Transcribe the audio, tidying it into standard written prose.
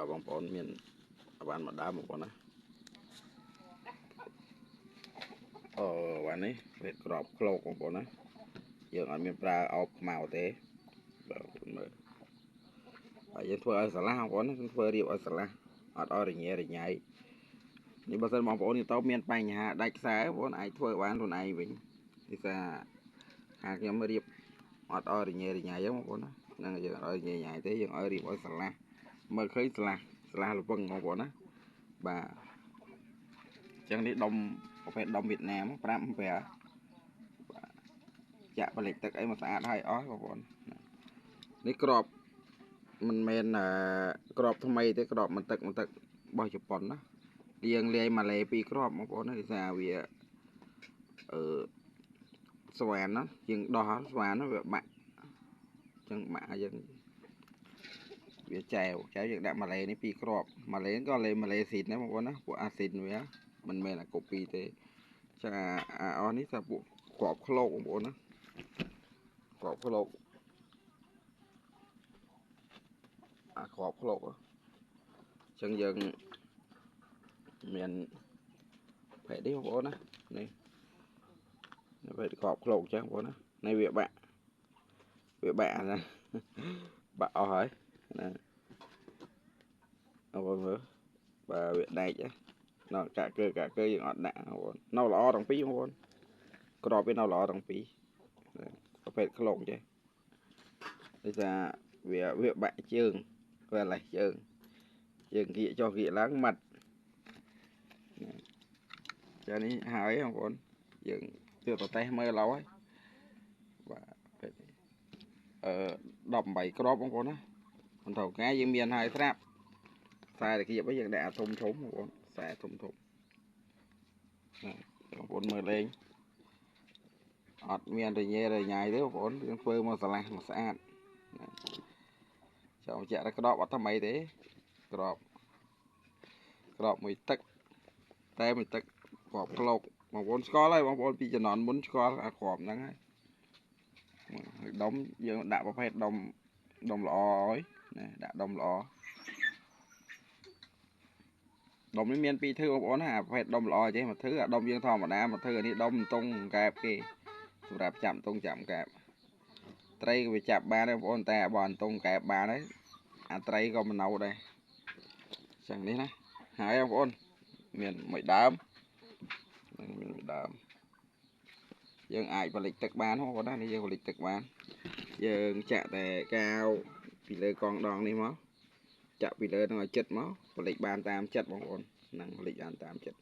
bong bóng miền bạn mà đá một con á bạn ấy về crop cloak bong bóng á giờ ở miền Pra ốc màu thế ở dân thưa ở Sala không có nó thưa điệu ở Sala ở rồi nhảy nhưng bây giờ bong bóng thì tao miền Tây nhà đại xã bóng ai thưa bán thôn ai vậy thì sao hàng nhóm mới điệp ở rồi nhảy giống bóng á nên giờ ở nhảy thế giờ ở điệu ở Sala mà khơi Sala là vâng bong bóng á bà chẳng đi đông phải đông Việt Nam Pram về chạผลิต ទឹកអីមកស្អាតហើយអស់បងប្អូននេះក្របមិនមែនក្របថ្មីទេក្របមិនទឹករបស់ជប៉ុនណាយើងលាយម៉ាឡេពីរក្របបងប្អូននេះថាវាស្វានណាយើងដោះស្វានវាបាក់ចឹងបាក់យើងវាចែវយើងដាក់ម៉ាឡេនេះពីរក្របម៉ាឡេក៏លេម៉ាឡេស៊ីនដែរបងប្អូនណាពួកអាស៊ីនវាមិនមែនអាកូពីទេចឹងអាអស់នេះថាពួកក្របឃ្លោកបងប្អូនណាក្របឃ្លោកក្របឃ្លោកចឹងយើងមានផែនេះបងប្អូនណានេះផែក្របឃ្លោកចឹងបងប្អូនណានេះវាបាក់ណាបាក់អស់ហើយណាបងប្អូនមើលបើវាដែកណ៎កាក់កើយើងអត់ដាក់បងប្អូននៅល្អទាំងពីរបងប្អូនក្របវានៅល្អទាំងពីរប្រភេទឃ្លោកចេះដូចថាវាបាក់ជើងវាឡេះជើងគៀកចុះគៀកឡើងម៉ាត់ចានេះហើយបងប្អូនយើងទើបតេស្តមើលឡូវហើយបាទ18គ្រាប់បងប្អូនណាមិនត្រូវការយើងមានហើយស្រាប់ខ្សែតាគៀបយើងដាក់ធំបងប្អូនខ្សែធំបងប្អូនមើលលេងអត់មានរញ៉េរញ៉ៃទេបងប្អូនយើងធ្វើមកស្រឡះមកស្អាតចូលចាក់តែក្របអត់ថ្មីទេក្របមួយទឹកតែមួយទឹកក្របក្លោកបងប្អូនស្គាល់ហើយបងប្អូនពីជំនាន់មុនស្គាល់អាក្របហ្នឹងហើយដុំយើងដាក់ប្រភេទដុំល្អហើយណាដាក់ដុំល្អដុំនេះមានពីរធឺបងប្អូនណាប្រភេទដុំល្អចេះមកធឺអាដុំយើងធម្មតាមកធឺអានេះដុំតុងកែបគេសម្រាប់ចាប់តុងចាប់កែបត្រីក៏វាចាប់បានដែរបងប្អូនតែបើអន្តុងកែបបានហើយអាត្រីក៏មិននៅដែរចឹងនេះណាហើយបងប្អូនមានមួយដើមយើងអាចផលិតទឹកបានបងប្អូនណានេះយើងផលិតទឹកបានយើងចាក់តែកាវពីលើកងដងនេះមកចាក់ពីលើនឹងឲ្យចិត្តមកផលិតបានតាមចិត្តបងប្អូនហ្នឹងផលិតបានតាមចិត្ត